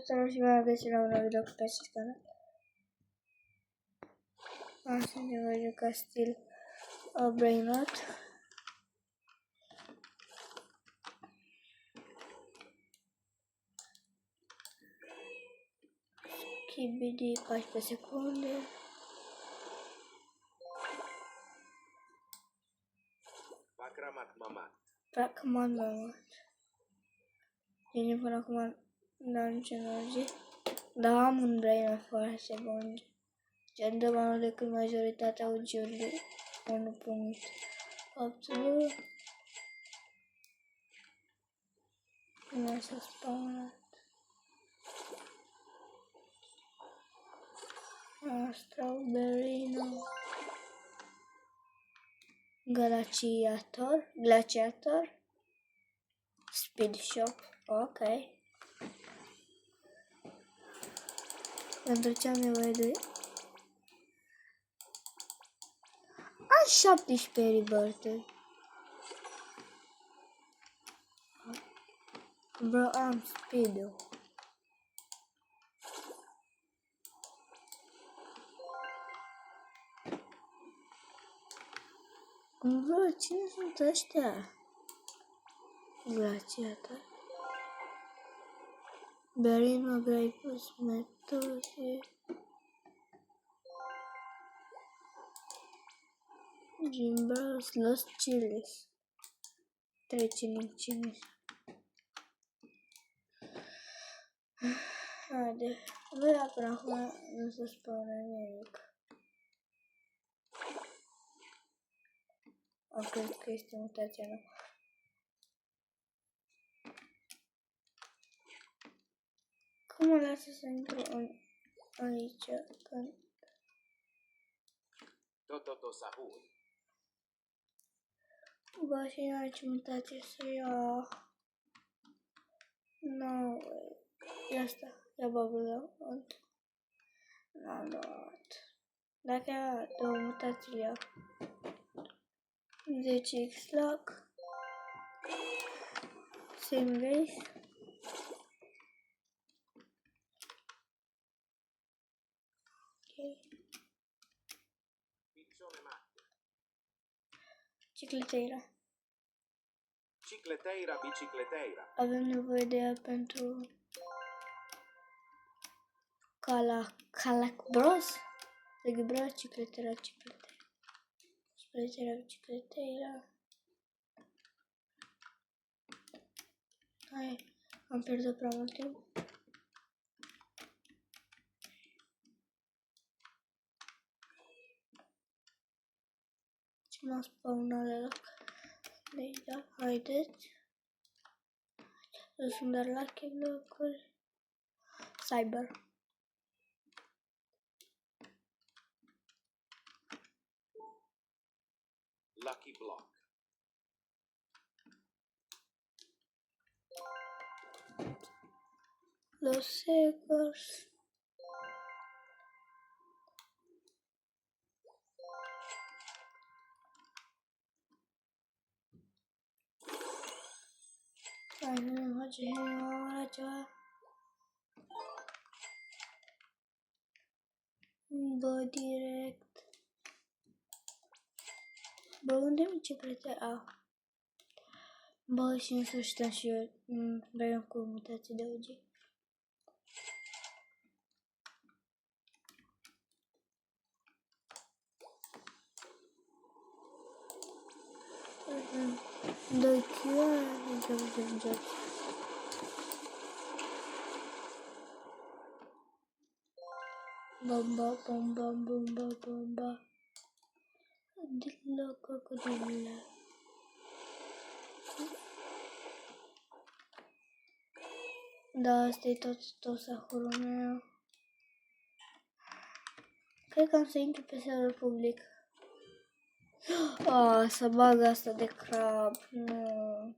Salut și mai găsit la un nou video pe acest canal. Astăzi ne voi juca stil Brainrot. Skibidi 14 secunde. Pac-Man Mamat. Bine, până acum n-am nicio energie. Dar am un Brainrot foarte bun. Gen de mai mult decât majoritatea UG-urilor. 1.8. Nu s-a spawnat. Strawberry, nu. Glaciator, Speed Shop, ok. Pentru ce am nevoie de... Am 17 rebirth-uri. Bro, am speed-ul. Bro, cine sunt ăștia? Glaciator. Berino, Grapus, Metosi. Jimbros, Los Chiles. 3 cine. Haide, voi până acum nu se spune nimic. Cred că este mutația nouă. Cum mă lasă să intru aici? Când... Bă, și n-am ce mutație să iau. Nu, ia asta, ia bubble. N-am luat. Dacă ia două mutații, iau. 10 X-Lock. Same race. Bicicleteira. Avem nevoie de ea pentru Calac Bros. Legă Bros, Cicleteira. Hai, am pierdut prea mult timp. Ce m-a spawnat la loc? Deci da, haideți. Sunt doar lucky block-uri. Cyber. Lucky Block. Los Secos. Hai, nu mă face ora ceva. Bă, direct. Bă, unde mi ce Bă, și în sfârșit și eu vreau cu mutații de OG. Doi Q, bomba. Dillo crocodile. Da, asta e tot sahurul meu. Cred că am să intru pe server public. Să bag asta de crab. Nu.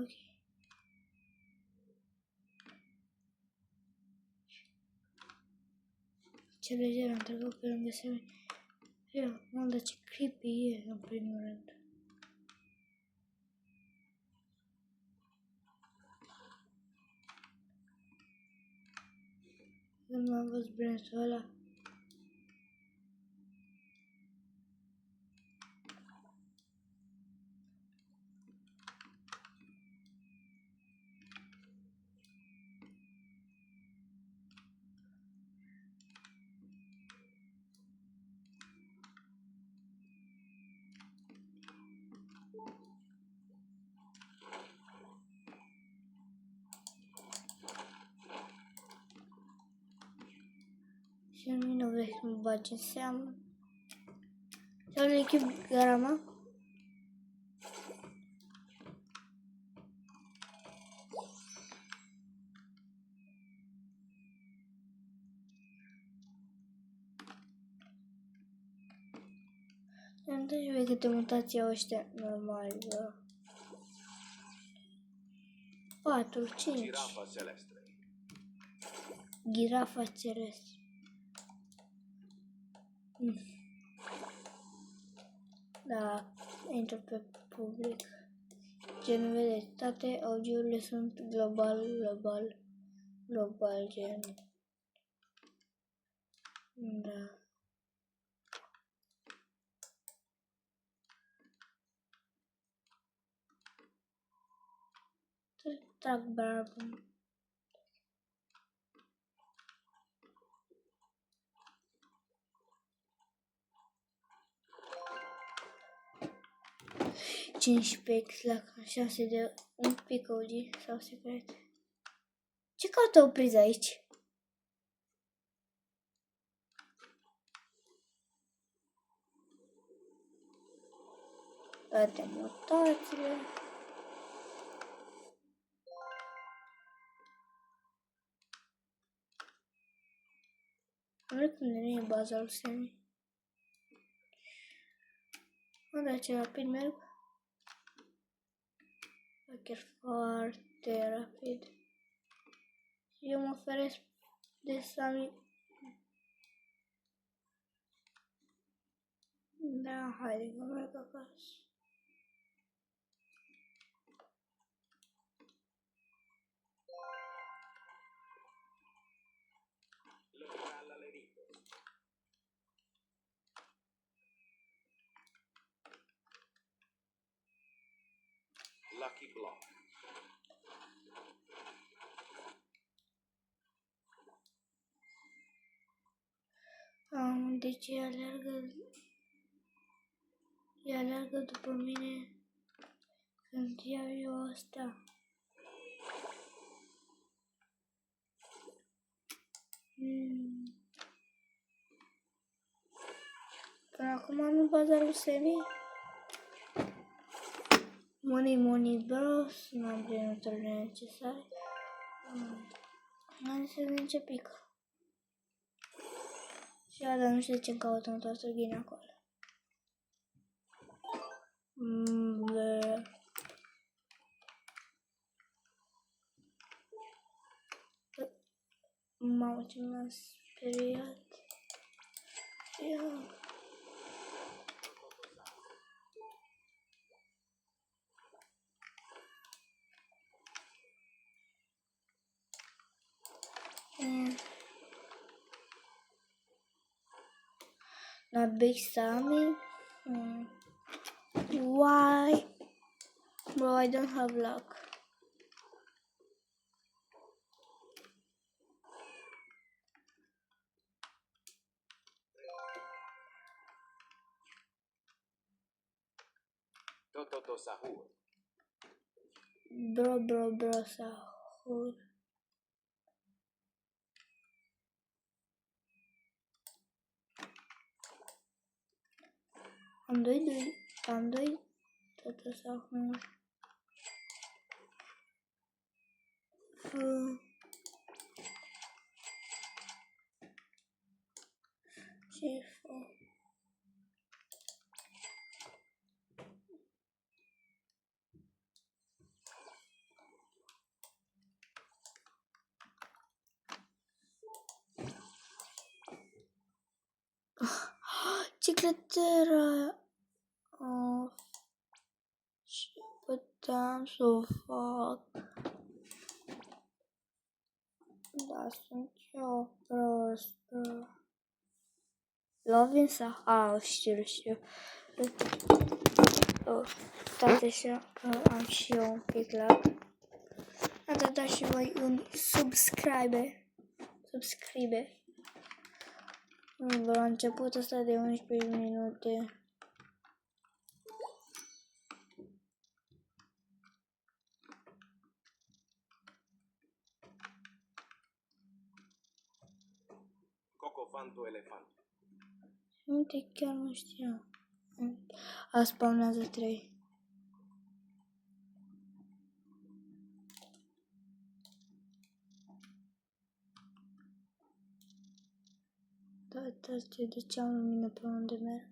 Ok. Ce lejer am trecut pe lângă semeni. Mamă, dar ce creepy e, în primul rând. Când m-am văzut brânsul ăla. Și nu vrei să mă bagi în seamă. Sau le echip garama. Îmi dă și câte mutații au ăștia normali, bă. 4, 5. Girafa celestre. Girafa celestre. Da, intru pe public. Gen, vedeți, toate audiourile sunt global, gen. Da. Trag barbă. Cinci pex la șanse de un pic audio sau secret. Ce caută o priză aici? Toate mutațiile. Oricum nu e baza lui Semi. Unde ce rapid merg? Chiar foarte rapid. Eu mă oferesc de Sami. Da, haide că merg acasă. Lucky Block. Deci ea alergă după mine când iau eu asta. Până acum nu baza lui Semi. Money bros, nu am plinuturile necesare. Hai să vedem ce pică. Și dar nu știu de ce-mi caută un tortughin acolo. Mamă, ce m-a speriat. Ia. Not big Sammy. Why? Bro, I don't have luck. Toto Sahur. Bro, Sahur. Am doi Toto Sahur. Ce-i setera și puteam să o fac. Da, sunt eu prostă. Lovin sau? Știu. Toate așa am și eu un pic lag. Ați dat și voi un subscribe. La început ăsta de 11 minute. Cocofanto elefant. Uite, chiar nu știam. A spawnează 3. Da, de ce am lumină pe unde merg?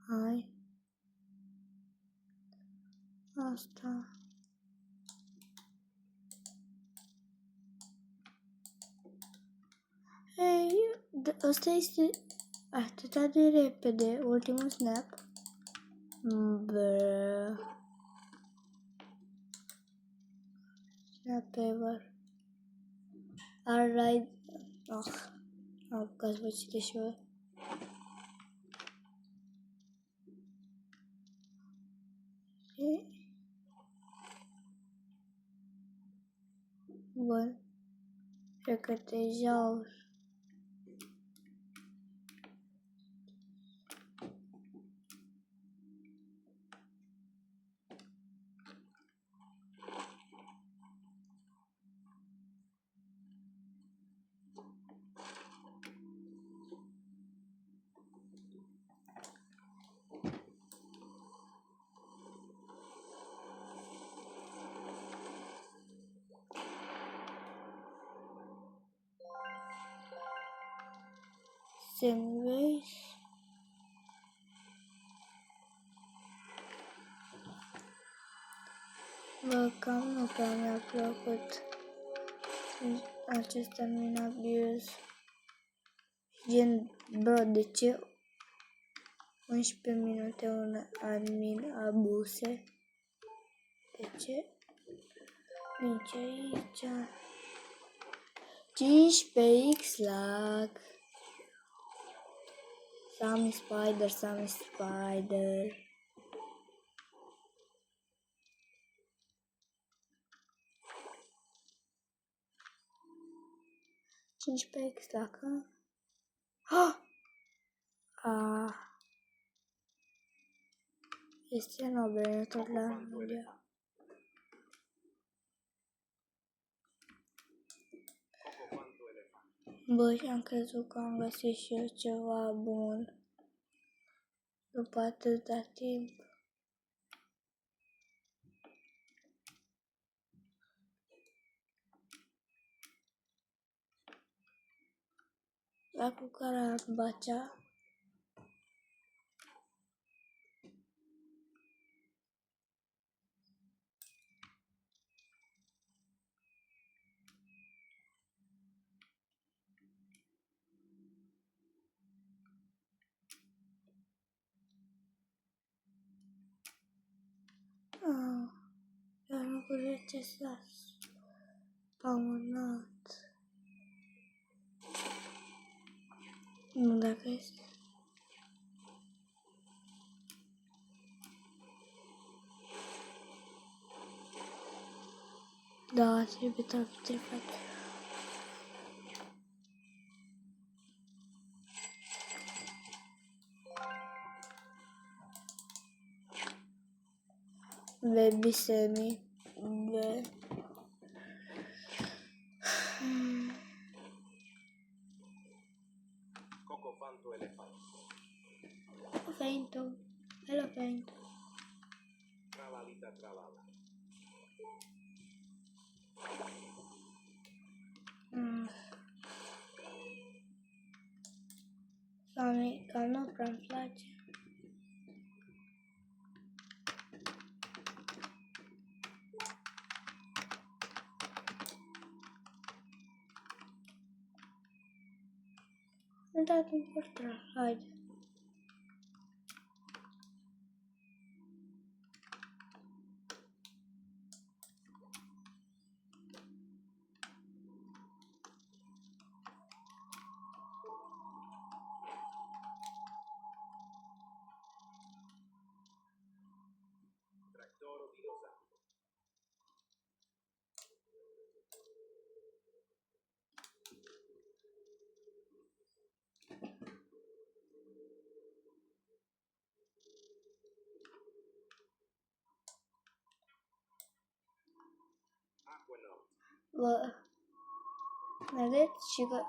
Hai. Asta. Hei, ăsta este atâta de repede, ultimul snap. Bă. Snap ever. Alright. Am apucat să vă citesc și eu. Bun. Cred că deja Sandwich. Bă, cam nu prea mi-a plăcut acest admin abuse. Gen, bă, de ce 11 minute un admin abuse? De ce? Nici aici. 15x lag. Sammy Spider. 15x lag, este nobil tot la mundial. Cocofanto elefant. Bă, și am crezut că am găsit și eu ceva bun. După atâta timp. La cu care am bacea. Dar nu știu ce s-a spawnat. Nu dacă este. Da, trebuie trifat. Baby Semi. Cocofanto elefant. Feinto. Hello, Feinto. Tralalita tralala. Sami, că nu prea-mi place. Mi-a dat un portret. Haide. Tractoro di Losango. Aquanort. Bă, vedeți și că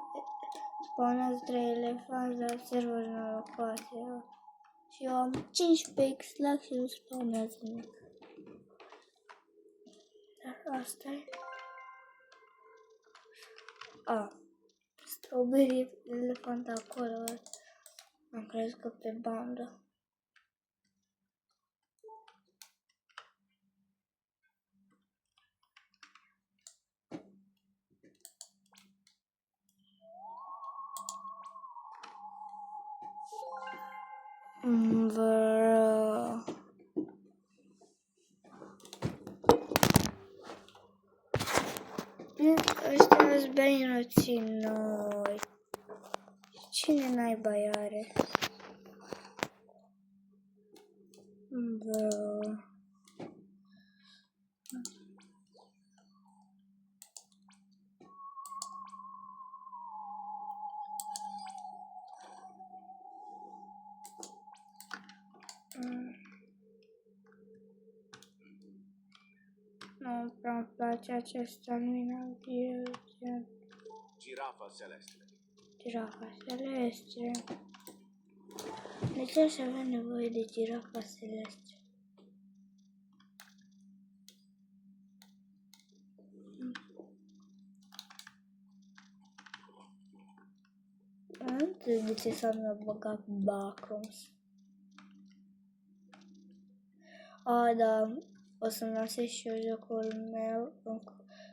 spawnează 3 elefanți, dar serverul norocate. Și eu am 15 X-lag și nu spawnează nimic. Dar asta e. A, strawberry elefant acolo. Am crezut că pe bandă. Vră. Ăștia îți băinuții noi. Cine naiba are? Vră. Nu prea îmi place acesta, nu-i navigație. Girafa celeste. Girafa celeste. De ce aș avea nevoie de girafa celeste? Nu înțeleg de ce s-a băgat Backrooms. A, da, o să-mi lansez și eu jocul meu,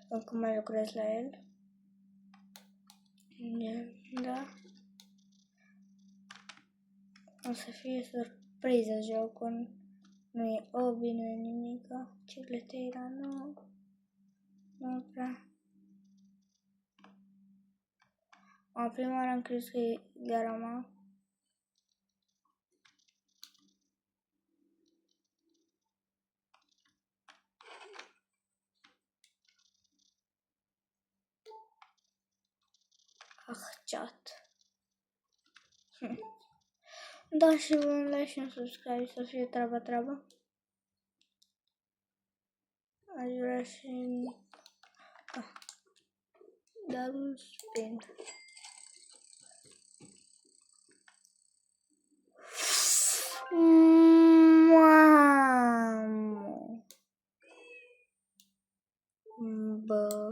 încă mai lucrez la el. Da. O să fie surpriză jocul. Nu e obi, nu e nimica. Cicleteira, nu prea. Prima oară am crezut că e Garama. Chat. Da, și un like și un subscribe să fie treaba. Aș vrea și... dar un spin. Mamă! Bă...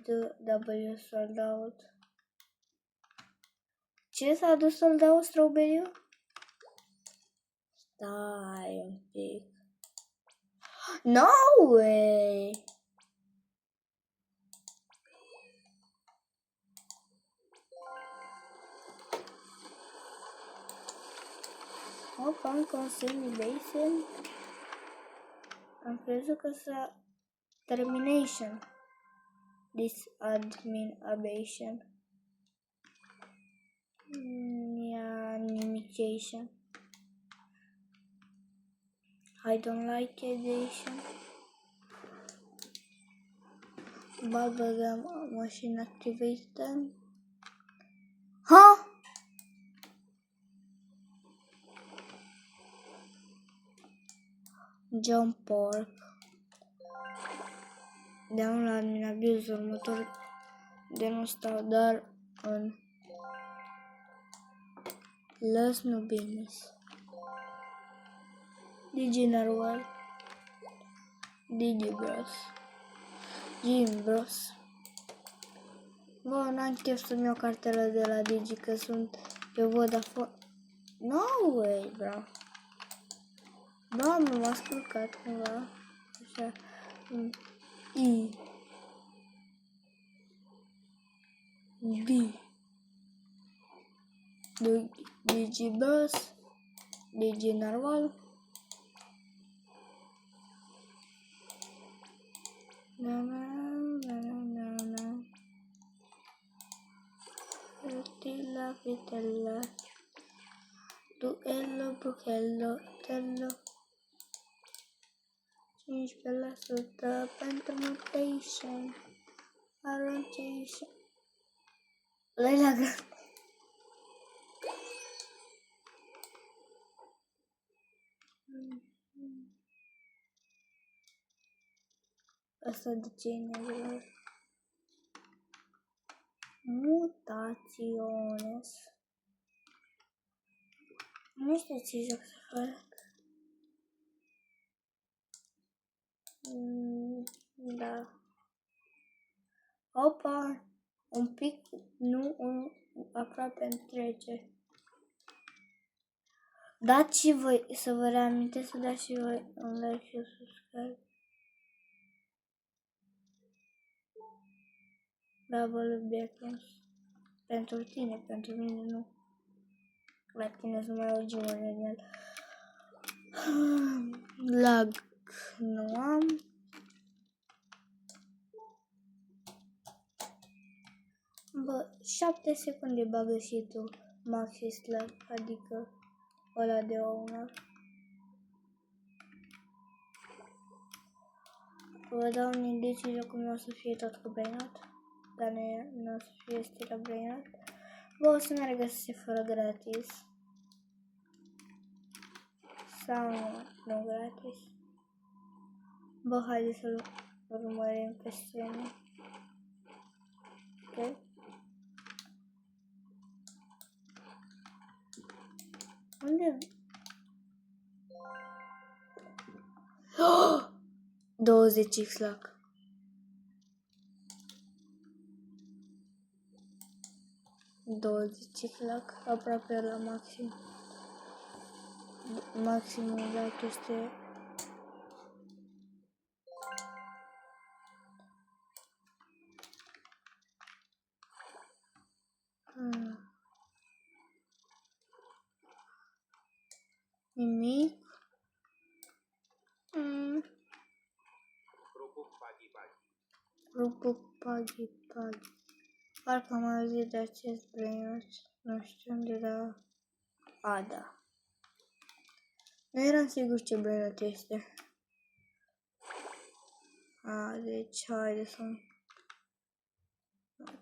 XW sold out. Ce s-a dus sold out, Strawberry? Stai un pic. No way! Opa, încă un semi-basin. Am crezut că s-a... Termination. This admin abation. Animation. I don't like edition. Bubblegum machine activated. Huh? Jump Park. De un la admin abuse următor de nu stau, dar în Las Nubinis. DigiNarwhal. DigiBros. Gimbros. Bă, n-am chef să-mi iau cartela de la Digi, că sunt pe Vodafone. No way, bro. Doamne, m-a scurcat cumva. Așa. I D Digibus Digi normal Vitella Duello Buchello Tello 15% pentru mutation Arrancation Lei la grande Asta de ce e negru? Mutaciones. Nu știu ce joc să fac. Da. Opa! Un pic, nu, aproape îmi trece. Dați și voi, să vă reamintesc să dați și voi un like și un subscribe. Double Beacons. Pentru tine, pentru mine nu. La tine să mai auzi mă în el. Lag nu am. Bă, 7 secunde bagă și tu maxi slag, adică ăla de owner. Vă dau un indiciu de cum o să fie tot cu brainot, dar nu o să fie stilă brainot. Bă, o să meargă să se fără gratis. Sau nu gratis. Bă, haide să-l urmărim pe scenă. Ok? Unde? 20 x-lac. Aproape la maxim. Maximul lac este nimic. Grupo Pagi. Parcă am auzit de acest brainrot. Nu știu unde, dar... A, da. Nu eram sigur ce brainrot este. A, deci haide să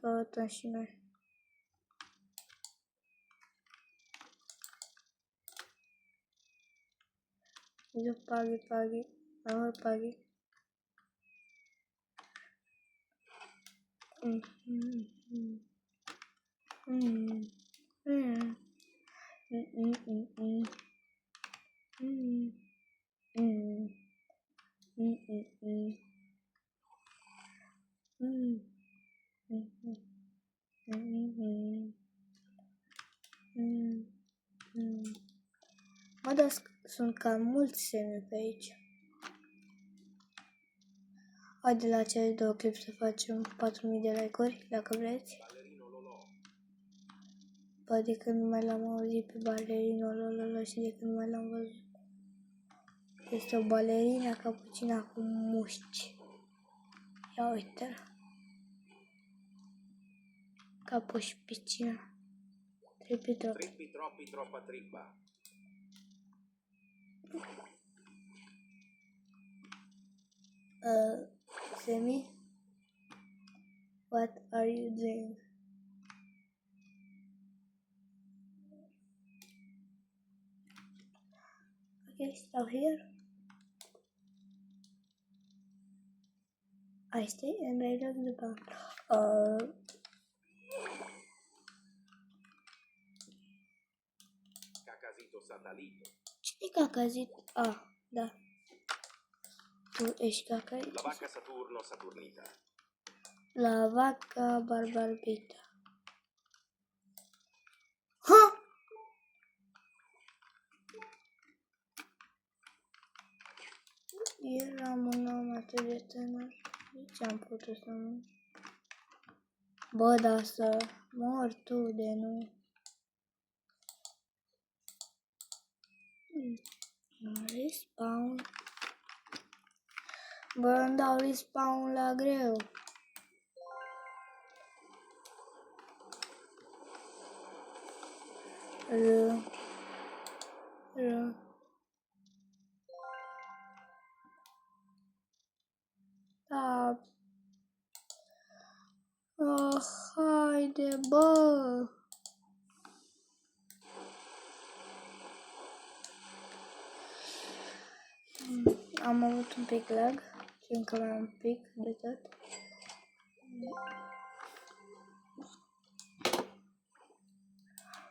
căutăm și noi. Zic Pagi. Amor Pagi. Mă, dar sunt cam mulți semne pe aici. Haide la cele două clip să facem 4000 de like-uri, dacă vreți. Bă, de când nu mai l-am auzit pe Balerino Lololo și de când nu mai l-am văzut. Este o balerina capucina cu mușchi. Ia uite-l. Capuș piscina. Trippi troppa trippa. Semi, what are you doing? Okay, stop here. I stay and I look the bound. Cacazito Satalito. Cine cacazit? Ah, da. Tu ești cacazit? La vacca Saturno Saturnita. La vacca Barbarbita. Ha! Eram un om atât de tânăr. Ce am putut să nu... Bă, dar să mor tu de nu. Respawn. Bă, îmi dau respawn la greu. Da. Oh, haide, bă. Am avut un pic lag, fiindcă mai am un pic de tot.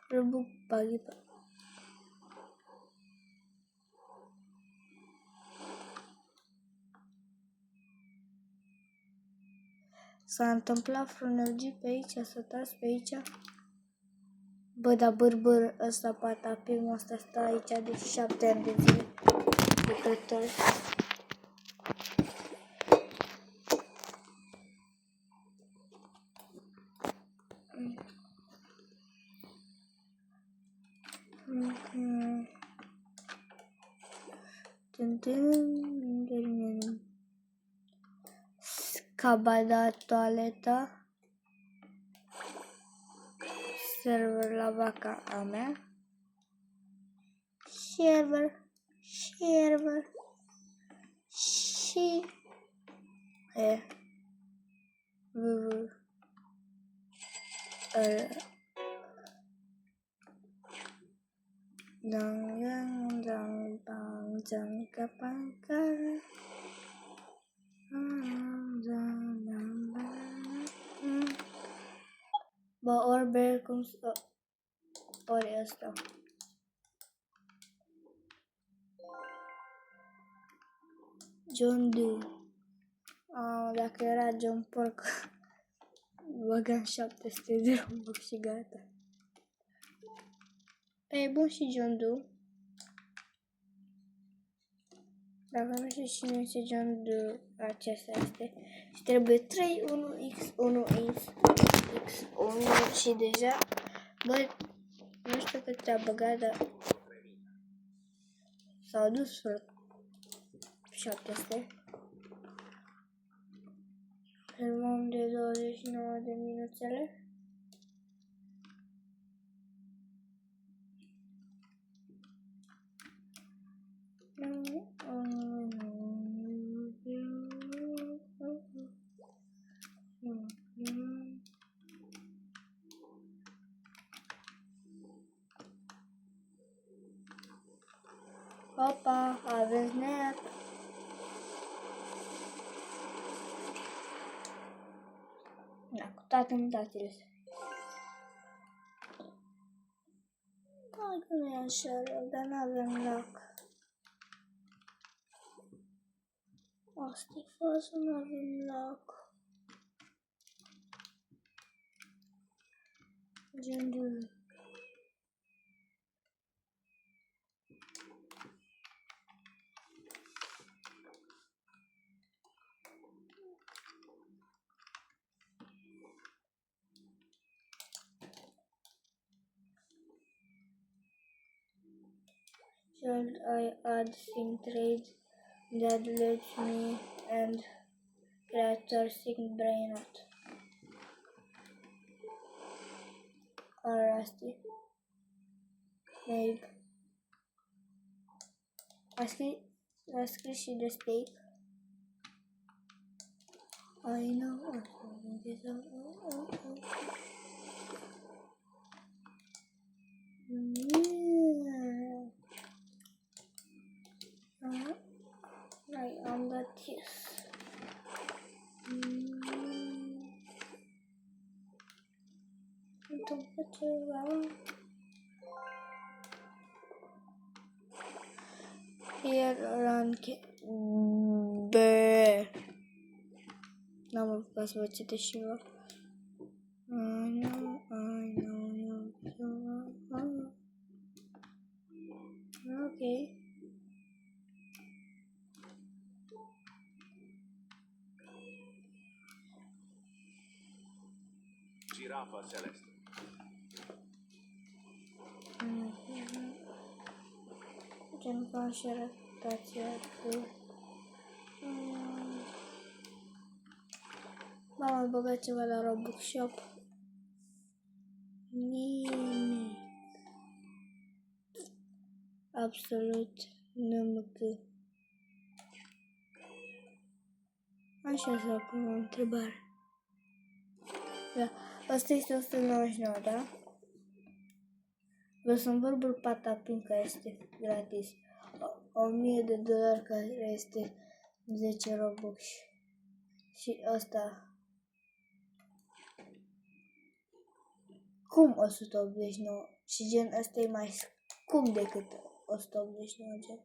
Răbu paghi. S-a întâmplat frunăgii pe aici, să tați pe aici. Bă, dar bârbâr ăsta, patapimul ăsta stă aici de 7 ani de zile. Lucrător. Scabada toaleta. Server la vaca a mea. Server. Și bă, ori cum să... ori ăsta. John Doe. Dacă era John Porc, băgam 700 de Robux și gata. E bun și John Doe. Dacă nu știu cine este John Doe, acesta este. Și trebuie 3, 1, X, 1, X, 1 și deja, bă, nu știu cât te-a băgat, dar s-au dus vreo 700. Filmăm de 29 de minuțele. Opa, avem snap. Da, cu toate mutațiile. Hai că nu e așa rău, dar n-avem loc. Asta e faza, nu avem loc. Gândul. Should I add sync trade that lets me and creator sync brain out? Or Rusty? Maybe. A scris și de steak. I know. I am the kiss. Întâmplă ceva. Here run bă. N-am apucat să vă citesc și eu. I know. Ok. Jaffa Celeste. Gen ca și reputația cu... M-am mai băgat ceva la Robux Shop. Nimic. Absolut nimic. Așa să pun o întrebare. Da. Asta este 199, da? Vreau să-mi vorbesc Patapin, care este gratis. 1000 de dolari, care este 10 Robux. Și asta... Cum 189? Și gen ăsta e mai scump decât 189 gen.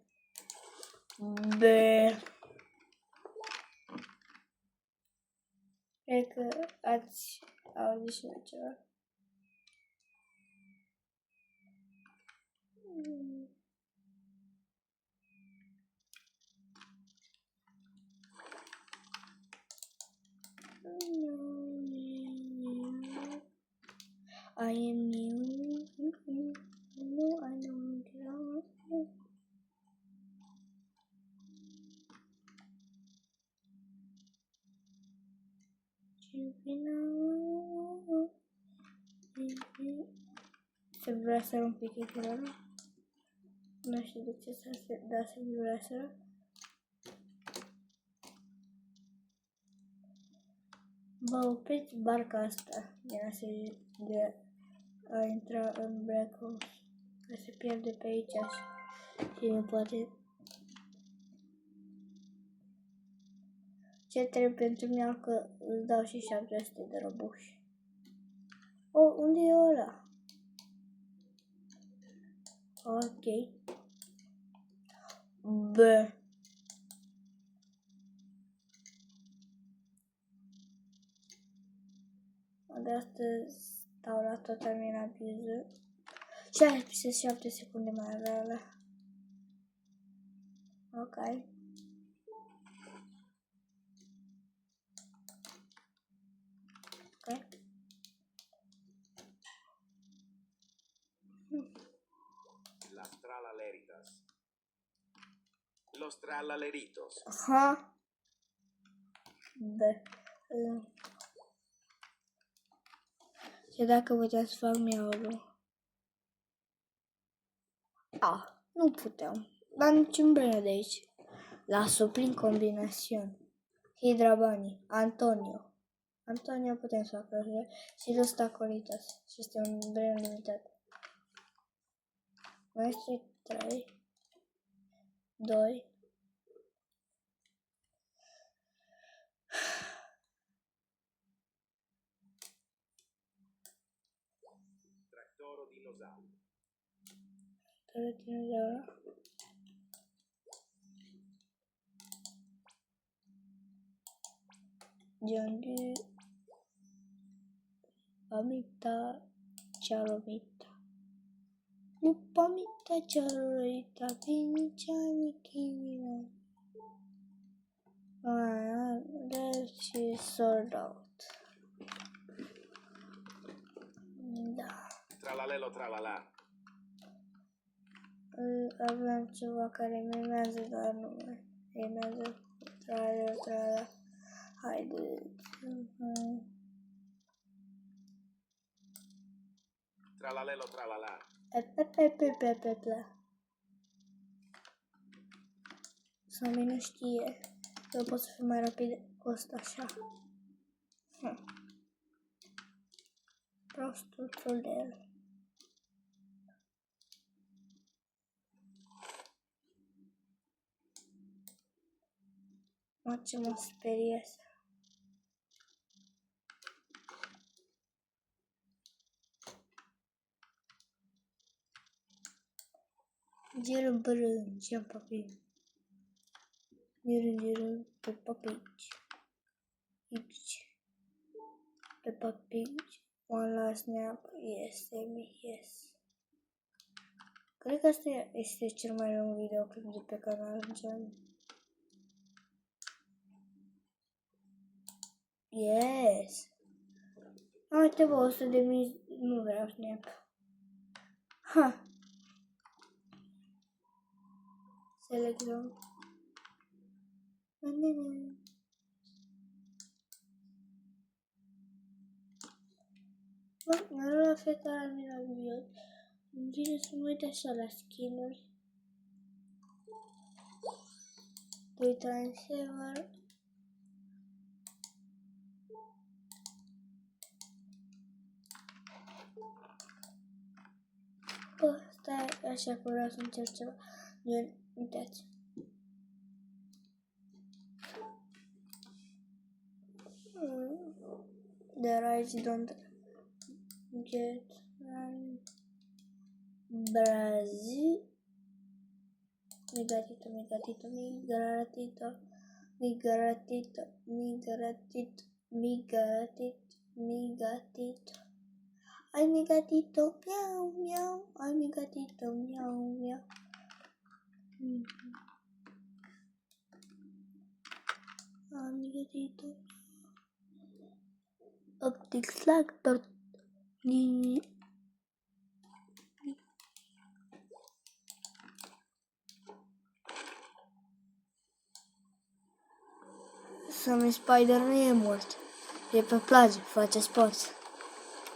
Bă. Cred că ați auzit și de ceva. I am new. No, I don't know. Se vibrează un pic ecranul. Nu știu de ce se vibrează. Bă, opriți barca asta de a intra în Black Hole. Că se pierde pe aici și nu poate. Ce trebuie pentru mine că îți dau și 700 de robuși. Oh, unde e ăla? Ok. Bă. De astăzi stau la total min abuză. 7 secunde mai avea ăla. Ok. Ok. La Stralaleritas. Los Tralaleritos. Aha. Bă. Și dacă puteam să fac miaul. Nu puteam. Dar niciun brână de aici. Las-o prin combinațion. Hidrabani. Antonio. Antonio putem să facă și Los Tacoritas. Și este un brân limitat. Mai este 3. 2. Tractoro dinosauro. Giangi. Pamita. Charomita. Pamita Charomita. Piniciani Kimina. Deci sold out. Da. Tralalelo tralala. Aveam ceva care mimează, dar nu mai mimează. Tralala. Haideți. Tralalelo tralala. Sau mine știe. Eu pot să fiu mai rapid cu ăsta așa. Prostuțul de el. Ce mă sperie asta. Girăm bărân, ce-am papi. Girăm pe papici. Aici. Pe papici. One last snap. Yes, Amy, yes. Cred că asta este cel mai lung videoclip de pe canal în gen. Yes. Uite, bă, 100.000, nu vreau snap. Ha! Selectăm. Bă, nu la fiecare mine la video. Îmi vine să mă uit așa la skin-uri. Time Saver. Bă, stai așa că vreau să încerc ceva. Gen, uitați. The rights don't get Brazil. Migratito, migratito, migratito, migratito, migratito, migratito, migratito. Ai mi gatito, miau, miau, ai mi gatito, miau, miau. Ai mi gatito. Optic Slactor. Sammy Spider nu e mort. E pe plajă, face sport.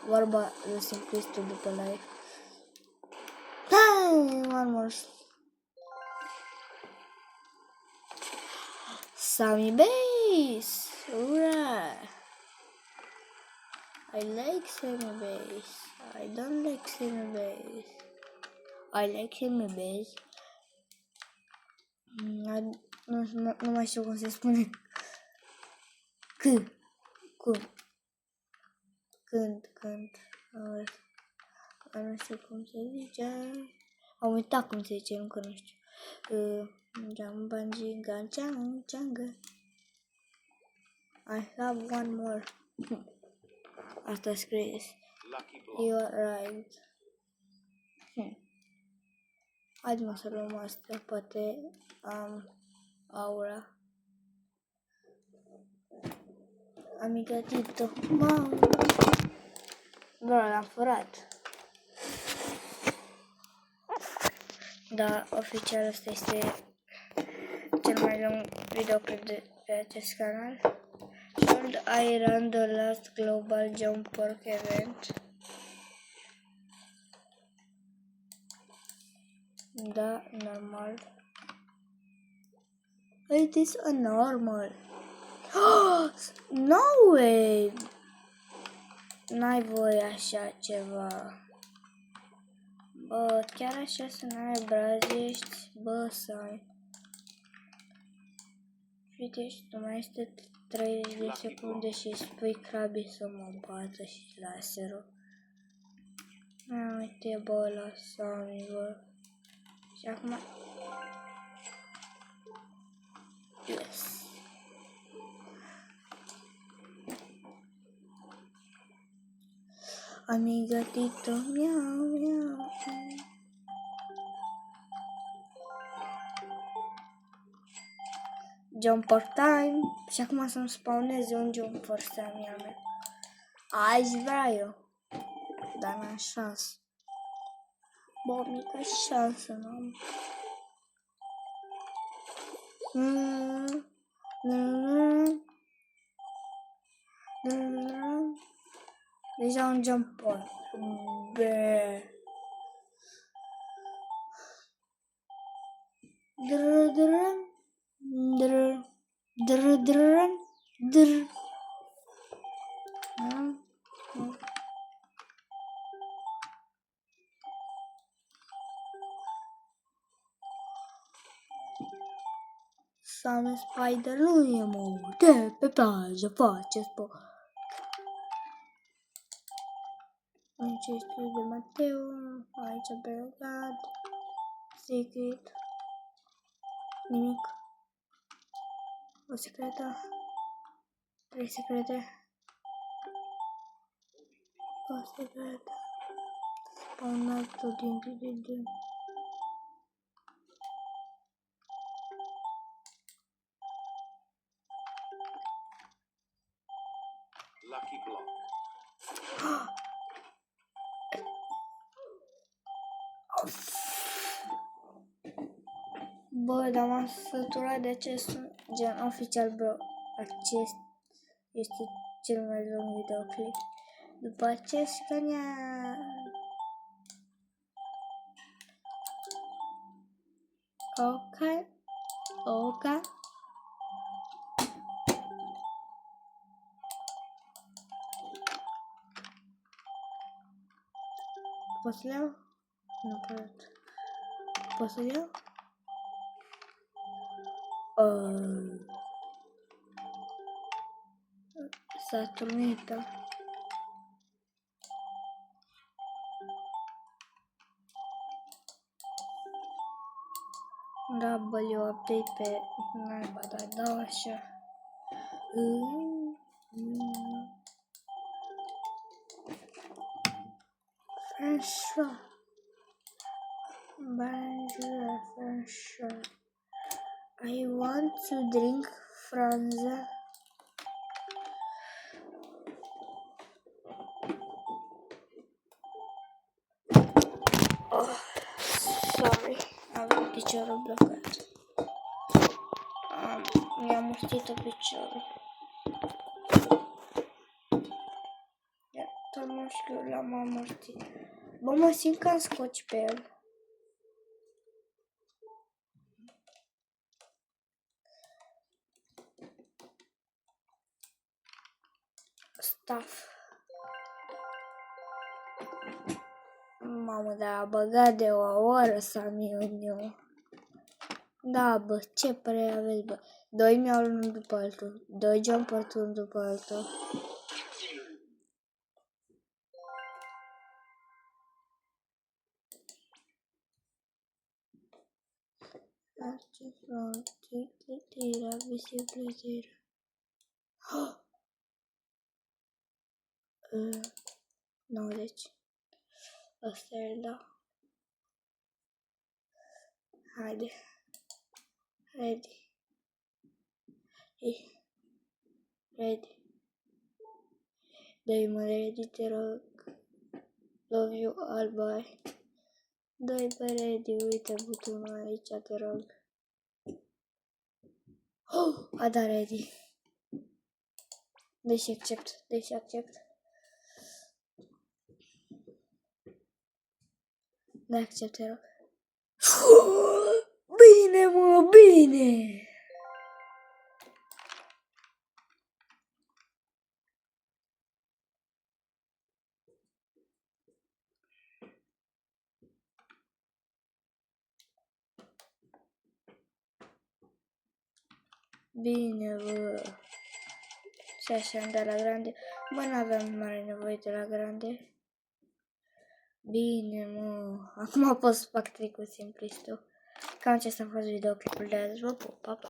Vorba lui Simplistu după live. Hai, one more. Sammy Base! Ura! I like Sammy Base. I don't like Sammy Base. I like Sammy Base. Nu mai știu cum se spune. Când. Nu știu cum se zice. Am uitat cum se zice, încă nu știu. Jambanjiga, Janga. I have one more. Asta scris. You are right. Haide mă să luăm asta, poate am aura. Amigatito. Mamă! Bă, l-am furat. Da, oficial ăsta este cel mai lung video de pe acest canal. Should I run the last global jump park event? Da, normal. It is a normal. No way! N-ai voie așa ceva. Bă, chiar așa să n-ai brazești? Bă, să ai. Uite, și tu mai este 30 de secunde și spui Krabi să mă bată și laserul. Uite, bă, lăsa-mi, bă. Și acum... Yes. Amigatito, miau, miau. Jumper time. Și acum să-mi spawneze un jumper să-mi ia mea. Aș vrea eu. Dar n-am șansă. Bă, mică șansă n-am. Deja un jumper. Bă. Sammy Spider nu e mort, de pe plajă face sport. Aici este de Mateo, aici Belgrad, Secret, nimic, o secretă, 3 secrete, o secretă, spawnatul din. Lucky block. Bă, dar m-am săturat de acest gen oficial, bro. Acest este cel mai lung videoclip. După acest canal. Ok. Ok. Pot să le iau? Nu pot. Pot să le iau? S-a turnită. Da, bă, eu update pe naiba, dar dau așa. Așa. Bonjour, François. I want to drink Franza. Oh, sorry, aveam piciorul blocat. Mi-am muștit piciorul. Iată, mușchiul l-am amortit. Bă, mă simt ca scoci pe el. Staff. Mamă, dar a băgat de o oră Samiu. Da, bă, ce părere aveți, bă? 2 mi-au unul după altul. 2 jumper unul după altul. Tira, bicicletera. 90. Asta e, da. Haide. Ready. Ready. Dă-i mă ready, te rog. Love you all, bye. Dă-i pe ready, uite butonul aici, te rog. A dat ready. Deci accept. Da, accept, te rog. Bine, mă, bine! Bine, bă. Și așa am dat la grande. Bă, n-aveam mare nevoie de la grande. Bine, mă. Acum pot să fac tricul simplistul. Cam acesta a fost videoclipul de azi. Vă pup, pa, pa.